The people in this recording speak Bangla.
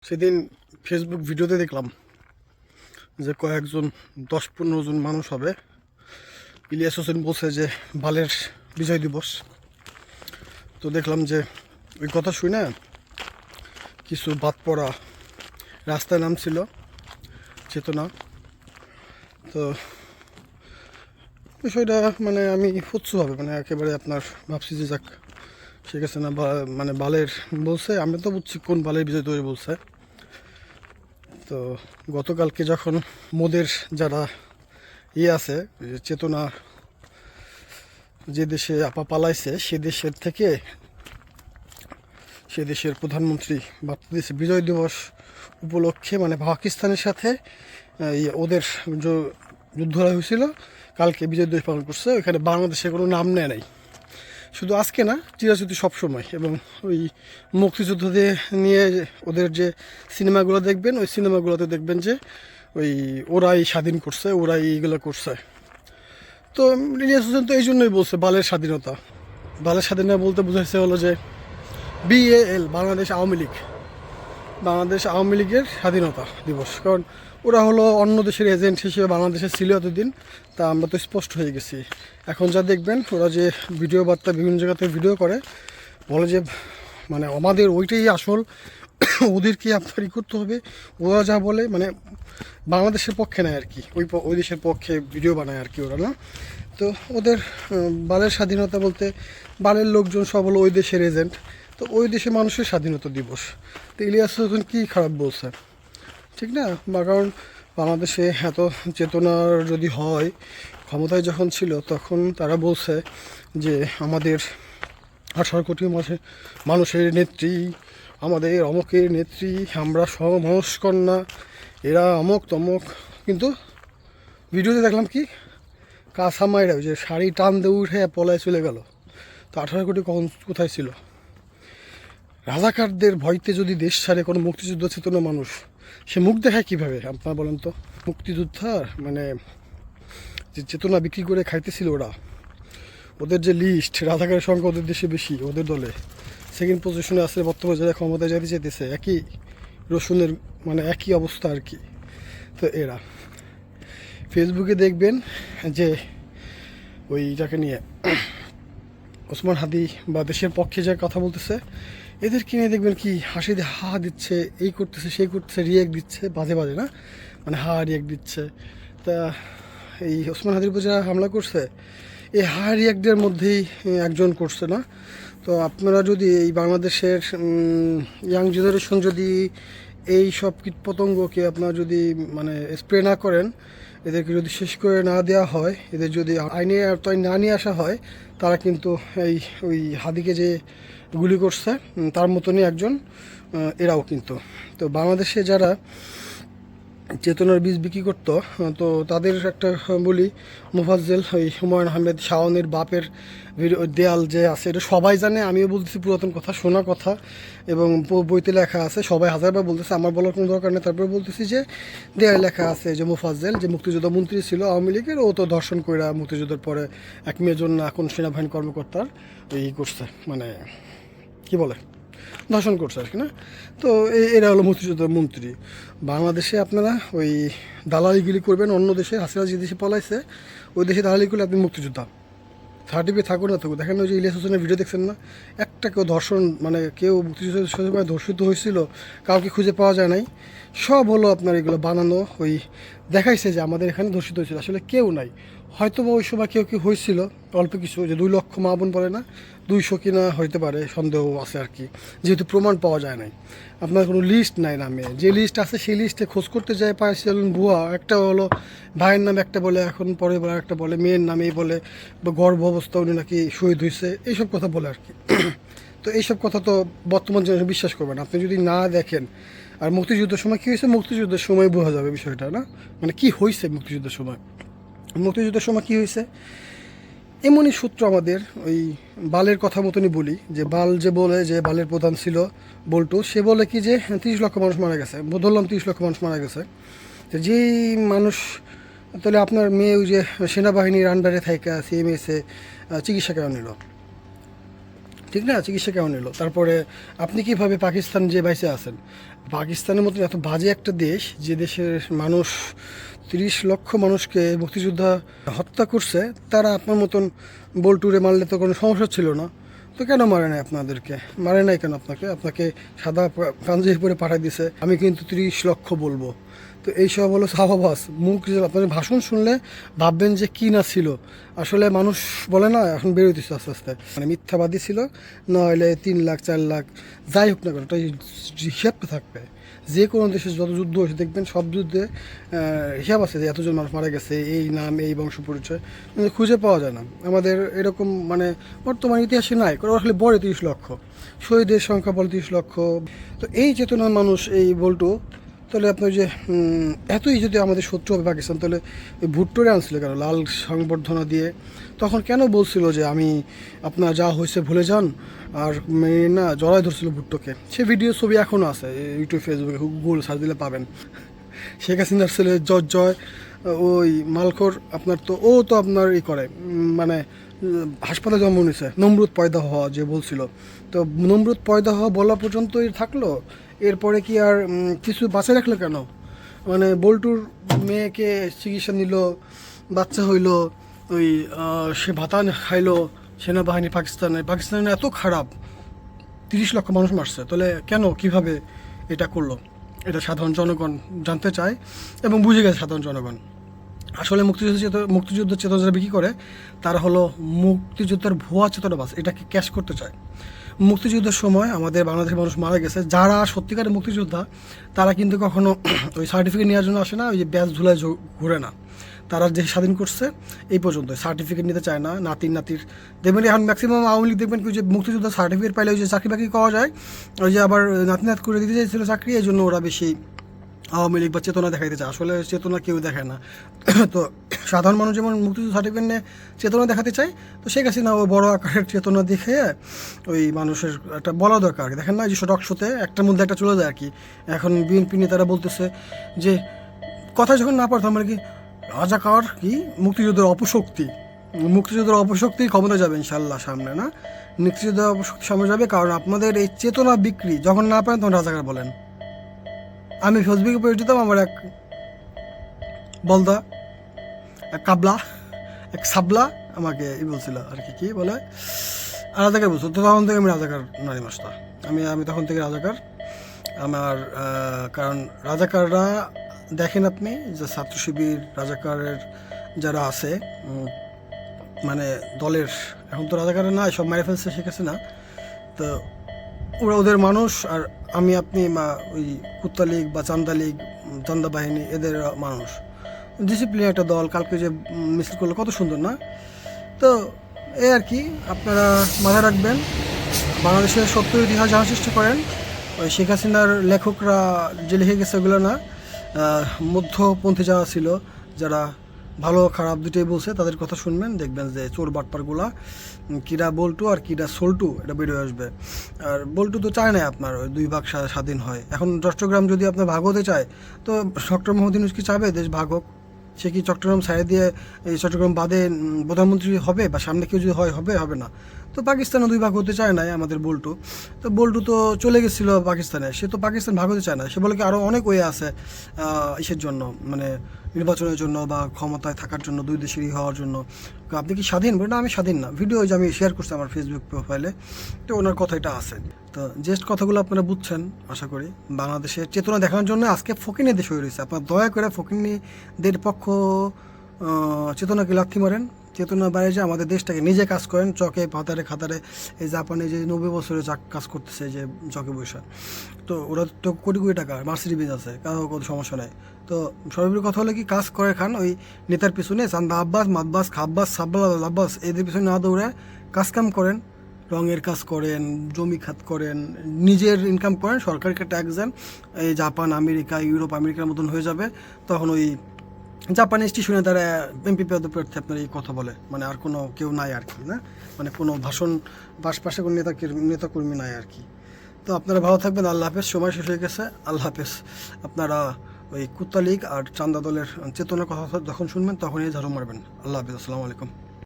সেদিন ফেসবুক ভিডিওতে দেখলাম যে কয়েকজন 10-15 জন মানুষ হবে। ইলিয়াস হোসেন বলছে যে বালের বিজয় দিবস। তো দেখলাম যে ওই কথা শুই না, কিছু বাদ পড়া রাস্তায় নামছিল চেতনা। তো বিষয়টা মানে আমি ফুৎসুভাবে একেবারে আপনার ভাবছি যে যাক ঠিক আছে না, মানে বালের বলছে, আমি তো বুঝছি কোন বালের বিজয় তৈরি বলছে। তো গতকালকে যখন মোদের যারা আছে, চেতনা যে দেশে আপা পালাইছে সে দেশের প্রধানমন্ত্রী বার্তা দিয়েছে বিজয় দিবস উপলক্ষে, মানে পাকিস্তানের সাথে ওদের যুদ্ধ হয়েছিল কালকে বিজয় দিবস পালন করছে। ওইখানে বাংলাদেশের কোনো নাম নেয় নাই, শুধু আজকে না চিরাচরিত সবসময়। এবং ওই মুক্তিযুদ্ধ দিয়ে নিয়ে ওদের যে সিনেমাগুলো দেখবেন, ওই সিনেমাগুলোতে দেখবেন যে ওই ওরাই স্বাধীন করছে, ওরাই এইগুলো করছে। তো ইলিয়াস হোসেন তো এই জন্যই বলছে বালের স্বাধীনতা। বালের স্বাধীনতা বলতে বোঝাইছে হলো যে BAL, বাংলাদেশ আওয়ামী লীগ, বাংলাদেশ আওয়ামী লীগের স্বাধীনতা দিবস। কারণ ওরা হলো অন্য দেশের এজেন্ট হিসেবে বাংলাদেশে ছিল এতদিন, তা আমরা তো স্পষ্ট হয়ে গেছি। এখন যা দেখবেন ওরা যে ভিডিও বার্তা বিভিন্ন জায়গাতে ভিডিও করে, বলে যে মানে আমাদের ওইটাই আসল, ওদেরকে আপনার করতে হবে। ওরা যা বলে মানে বাংলাদেশের পক্ষে নেয় আর কি, ওই দেশের পক্ষে ভিডিও বানায় আর কি ওরা, না? তো ওদের বালের স্বাধীনতা বলতে বালের লোকজন সব হলো ওই দেশের এজেন্ট। তো ওই দেশের মানুষের স্বাধীনতা দিবস। তো ইলিয়াস হোসেন কী খারাপ বলছে, ঠিক না? বা কারণ বাংলাদেশে এত চেতনার যদি হয়, ক্ষমতায় যখন ছিল তখন তারা বলছে যে আমাদের 18 কোটি মানুষের নেত্রী, আমাদের অমকের নেত্রী, আমরা সমমনস্কন্যা, এরা অমক তমক। কিন্তু ভিডিওতে দেখলাম কি কাঁচা মায়েরা ওই যে শাড়ি টান দিয়ে উঠে পলায় চলে গেল। তো 18 কোটি কখন কোথায় ছিল? রাজাকারদের ভয়তে যদি দেশ ছাড়ে কোনো মুক্তিযুদ্ধ চেতনা মানুষ, সে মুখ দেখায় কীভাবে আপনারা বলেন তো? মুক্তিযোদ্ধার মানে যে চেতনা বিক্রি করে খাইতেছিল ওরা, ওদের যে লিস্ট, রাজাকারের সংখ্যা ওদের দেশে বেশি, ওদের দলে সেকেন্ড পজিশনে আছে বর্তমানে যারা ক্ষমতায় যেতে চাইতেছে, একই রসুনের মানে একই অবস্থা আর কি। তো এরা ফেসবুকে দেখবেন যে ওইটাকে নিয়ে ওসমান হাদি বা দেশের পক্ষে যে কথা বলতেছে, এদেরকে নিয়ে দেখবেন কি হাসি দিয়ে হা দিচ্ছে, এই করতেছে সেই করতেছে, রিয়েক্ট দিচ্ছে বাজে বাজে, না মানে রিয়েক্ট দিচ্ছে। তা এই ওসমান হাদির উপর যারা হামলা করছে, এই রিয়েক্টের মধ্যেই একজন করছে, না? তো আপনারা যদি এই বাংলাদেশের ইয়াং জেনারেশন যদি এই সব কীটপতঙ্গকে আপনারা যদি মানে স্প্রে না করেন, এদেরকে যদি শেষ করে না দেওয়া হয়, এদের যদি আইনে আওতায় না নিয়ে আসা হয়, তারা কিন্তু এই ওই হাদিকে যে গুলি করছে তার মতনই একজন এরাও কিন্তু। তো বাংলাদেশে যারা চেতনার বীজ বিক্রি করতো, তো তাদের একটা বলি, মোফাজ্জেল ওই হুমায়ুন আহমেদ শাওনের বাপের দেয়াল যে আছে, এটা সবাই জানে, আমিও বলতেছি পুরাতন কথা, শোনা কথা, এবং বইতে লেখা আছে, সবাই হাজারবার বলতেছে, আমার বলার কোনো দরকার নেই। তারপরে বলতেছি যে দেয়াল লেখা আছে যে মোফাজ্জেল যে মুক্তিযোদ্ধা মন্ত্রী ছিল আওয়ামী লীগের, ও তো ধর্ষণ করে মুক্তিযুদ্ধের পরে এক মেয়ের জন্য এখন সেনাবাহিনী কর্মকর্তার এই করছে, মানে কি বলে ধর্ষণ করছে আর কি, না? তো এরা হলো মুক্তিযোদ্ধার মন্ত্রী। বাংলাদেশে আপনারা ওই দালালিগিরি করবেন অন্য দেশে, হাসিনা যে দেশে পলাইছে ওই দেশে দালালি করলে আপনি মুক্তিযোদ্ধা, সার্টিফিকেট থাকুক না থাকুক। দেখেন ওই যে ইলিয়াস হোসেনের ভিডিও দেখছেন না, একটা কেউ ধর্ষণ মানে কেউ মুক্তিযুদ্ধের সময় ধর্ষিত হয়েছিল কাউকে খুঁজে পাওয়া যায় নাই। সব হলো আপনার এগুলো বানানো, ওই দেখাইছে যে আমাদের এখানে ধর্ষিত হয়েছিল, আসলে কেউ নাই। হয়তো বা ওই সময় কেউ কেউ হয়েছিল অল্প কিছু, যে 2 লক্ষ মা বোন বলে না, 200 কিনা হইতে পারে, সন্দেহ আছে আর কি, যেহেতু প্রমাণ পাওয়া যায় নাই। আপনার কোনো লিস্ট নাই নামে, যে লিস্ট আছে সেই লিস্টে খোঁজ করতে যায় পাইছিলেন ভুয়া, একটা হলো ভাইয়ের নামে একটা বলে, এখন পরে বলে একটা বলে মেয়ের নামেই বলে, বা গর্ভ অবস্থা উনি নাকি শহীদ হয়েছে, এইসব কথা বলে আর কি। তো এইসব কথা তো বর্তমান জেনারেশন বিশ্বাস করবেন আপনি যদি না দেখেন। আর মুক্তিযুদ্ধের সময় কী হয়েছে, মুক্তিযুদ্ধের সময় বোঝা যাবে বিষয়টা, না মানে কি হয়েছে মুক্তিযুদ্ধের সময়। মুক্তিযুদ্ধের সময় কী হয়েছে, এমনই সূত্র আমাদের ওই বালের কথা মতনই বলি, যে বাল যে বলে যে বালের প্রধান ছিল বল্টু, সে বলে কি যে 30 লক্ষ মানুষ মারা গেছে, ধরলাম 30 লক্ষ মানুষ মারা গেছে। তো যেই মানুষ, তাহলে আপনার মেয়ে ওই যে সেনাবাহিনীর আন্ডারে থাকা CMS চিকিৎসা কেন নিল? ঠিক না? চিকিৎসা কেমন এলো? তারপরে আপনি কিভাবে পাকিস্তান যে বাইসে আছেন, পাকিস্তানের মতন এত বাজে একটা দেশ, যে দেশের মানুষ 30 লক্ষ মানুষকে মুক্তিযোদ্ধা হত্যা করছে, তারা আপনার মতন বল্টুরে মারলে তো কোনো সমস্যা ছিল না। তো কেন মারে নাই আপনাদেরকে? মারে নাই কেন আপনাকে? আপনাকে সাদা পাঞ্জাবি পরে পাঠিয়ে দিছে, আমি কিন্তু 30 লক্ষ বলবো। তো এইসব হলো সাহাবাস মুখ। আপনাদের ভাষণ শুনলে ভাববেন যে কী না ছিল। আসলে মানুষ বলে না, এখন বেরোতেছে আস্তে আস্তে, মানে মিথ্যাবাদী ছিল, না হলে 3 লাখ 4 লাখ যাই হোক না কেন, ওটা হিসাব থাকবে। যে কোনো দেশে যত যুদ্ধ হয়েছে দেখবেন, সব যুদ্ধে হিসাব আছে যে এতজন মানুষ মারা গেছে, এই নাম, এই বংশ পরিচয়, কিন্তু খুঁজে পাওয়া যায় না। আমাদের এরকম মানে বর্তমান ইতিহাসে নাই, আসলে বড় 30 লক্ষ, শহীদের সংখ্যা বলে 30 লক্ষ। তো এই চেতনার মানুষ এই বল্টু, তাহলে আপনার যে এতই যদি আমাদের শত্রু হবে পাকিস্তান, তাহলে ভুট্টোরে আনছিল কেন লাল সংবর্ধনা দিয়ে? তখন কেন বলছিল যে আমি আপনার যা হয়েছে ভুলে যান, আর না জড়াই ধরছিল ভুট্টোকে? সে ভিডিও ছবি এখনও আছে ইউটিউব, ফেসবুকে, গুগল সার্চ দিলে পাবেন। শেখ হাসিনার ছেলে জয় ওই মালখোর, আপনার তো ও তো আপনার ই করে, মানে হাসপাতালে জন্ম নিয়েছে, নমরুদ পয়দা হওয়া যে বলছিল। তো নমরুদ পয়দা হওয়া বলা পর্যন্তই থাকলো, এরপরে কি আর কিছু বাঁচে রাখলো কেন? মানে বল্টুর মেয়েকে চিকিৎসা নিল, বাচ্চা হইলো, ওই সে ভাতা খাইলো, সেনাবাহিনী পাকিস্তানে এত খারাপ, 30 লক্ষ মানুষ মারছে, তাহলে কেন, কিভাবে এটা করলো? এটা সাধারণ জনগণ জানতে চায়, এবং বুঝে গেছে সাধারণ জনগণ। আসলে মুক্তিযুদ্ধের চেতনা যারা বিক্রি করে, তারা হলো মুক্তিযুদ্ধের ভুয়া চেতনাবাজ, এটাকে ক্যাশ করতে চায়। মুক্তিযুদ্ধের সময় আমাদের বাংলাদেশের মানুষ মারা গেছে, যারা সত্যিকারের মুক্তিযোদ্ধা, তারা কিন্তু কখনো ওই সার্টিফিকেট নেওয়ার জন্য আসে না, ওই যে ব্যাজ ঝুলায় ঘুরে না। তারা যে স্বাধীন করছে এই পর্যন্ত সার্টিফিকেট নিতে চায় না। নাতির দেখবেন এখন ম্যাক্সিমাম আওয়ামী লীগ দেখবেন কি, যে মুক্তিযোদ্ধা সার্টিফিকেট পাইলে ওই যে চাকরি বাকরি পাওয়া যায়, ওই যে আবার নাত করে দিতে চাইছিল চাকরি, এই জন্য ওরা বেশি আওয়ামী লীগ বা চেতনা দেখাইতে চায়। আসলে চেতনা কেউ দেখায় না। তো সাধারণ মানুষ যেমন মুক্তিযুদ্ধ সার্টিফিকেট নিয়ে চেতনা দেখাতে চায়, তো শেখ হাসিনা ও বড় আকারের চেতনা দেখে ওই মানুষের একটা বলা দরকার। দেখেন না, যে টক শোতে একটার মধ্যে একটা চলে যায় আর কি। এখন বিএনপি নেতারা বলতেছে যে কথা যখন না পারতাম আর কি, রাজাকার কি মুক্তিযুদ্ধের অপশক্তি ক্ষমতা যাবে ইনশাল্লাহ সামনে, না মুক্তিযুদ্ধের অপশক্তি সামনে যাবে, কারণ আপনাদের এই চেতনা বিক্রি যখন না পারেন তখন রাজাকার বলেন। আমি ফেসবুকে পড়ে দিতাম, আমার এক বলদা, এক কাবলা, এক সাবলা আমাকে বলছিল আর কি বলে, রাজাকার বলছিল। তো তখন থেকে আমি রাজাকার নারী মাস্তা, আমি তখন থেকে রাজাকার। আমার কারণ রাজাকাররা দেখেন আপনি, যে ছাত্র শিবির রাজাকারের যারা আছে, মানে দলের, এখন তো রাজাকারের না, সব মেরে ফেলছে শেখ হাসিনা। তো ওরা ওদের মানুষ, আর আপনি ওই কুত্তা লীগ বা চান্দা লীগ, চান্দা বাহিনী, এদের মানুষ। ডিসিপ্লিন একটা দল, কালকে যে মিছিল করলো কত সুন্দর না? তো এই আর কি, আপনারা মাথায় রাখবেন, বাংলাদেশের সত্য ইতিহাস জানার চেষ্টা করেন। ওই শেখ হাসিনার লেখকরা যে লিখে গেছে ওগুলো না, মধ্যপন্থী যারা ছিল, যারা ভালো খারাপ দুটোই বলছে, তাদের কথা শুনবেন, দেখবেন যে চোর বাটপারগুলা কিরা বল্টু আর কিরা সোল্টু, এটা বেরিয়ে আসবে। আর বল্টু তো চায় না আপনার ওই 2 ভাগ স্বাধীন হয়। এখন চট্টগ্রাম যদি আপনার ভাগ হতে চায়, তো ডক্টর মোহাম্মদ ইউনূস কি চাবে দেশ ভাগ হোক? সে কি চট্টগ্রাম ছাড়িয়ে দিয়ে এই চট্টগ্রাম বাদে প্রধানমন্ত্রী হবে, বা সামনে কেউ যদি হবে না? তো পাকিস্তানও 2 ভাগ হতে চায় না আমাদের বল্টু। তো বল্টু তো চলে গেছিলো পাকিস্তানে, সে তো পাকিস্তান ভাগ হতে চায় না। সে বলে কি আরও অনেক ওয়ে আছে ইসের জন্য, মানে নির্বাচনের জন্য বা ক্ষমতায় থাকার জন্য, 2 দেশেরই হওয়ার জন্য। আপনি কি স্বাধীন? বলে না, আমি স্বাধীন না। ভিডিও যে আমি শেয়ার করছি আমার ফেসবুক প্রোফাইলে, তো ওনার কথা এটা আছে। তো জাস্ট কথাগুলো আপনারা বুঝছেন আশা করি। বাংলাদেশের চেতনা দেখানোর জন্য আজকে ফকিনি দেশ হয়ে রয়েছে। আপনার দয়া করে ফকিনিদের পক্ষ চেতনাকে লাথি মারেন, চেতনা বাইরে যে আমাদের দেশটাকে নিজে কাজ করেন, চকে পাতারে খাতারে। এই জাপানে যে 90 বছরে কাজ করতেছে, যে চকে বৈশা, তো ওরা তো কোটি কোটি টাকা মার্সিডিজ বেঞ্চ আছে, কারো কোনো সমস্যা নেই। তো সর্বোপরি কথা হলো কি, কাজ করে খান, ওই নেতার পিছনে চান্দা আব্বাস, মাদবাস, খাব্বাস, সাব্বাস, আব্বাস, এদের পিছনে না দৌড়ে কাম করেন, রঙের কাজ করেন, জমি খাত করেন, নিজের ইনকাম করেন, সরকারকে ট্যাক্স দেন। এই জাপান, আমেরিকা, ইউরোপ, আমেরিকার মতন হয়ে যাবে। তখন ওই জাপানি স্টেশনে তারা এমপি পদপ্রার্থী আপনার এই কথা বলে, মানে আর কোনো কেউ নাই আর কি, না মানে কোনো পাশে কোনো নেতাকর্মী নাই আর কি। তো আপনারা ভালো থাকবেন, আল্লাহ হাফেজ। সময় শেষ হয়ে গেছে, আল্লাহ হাফেজ। আপনারা ওই কুত্তা লীগ আর চান্দা দলের চেতনার কথা যখন শুনবেন, তখনই ঝাড়ু মারবেন। আল্লাহ হাফেজ, আসসালামু আলাইকুম।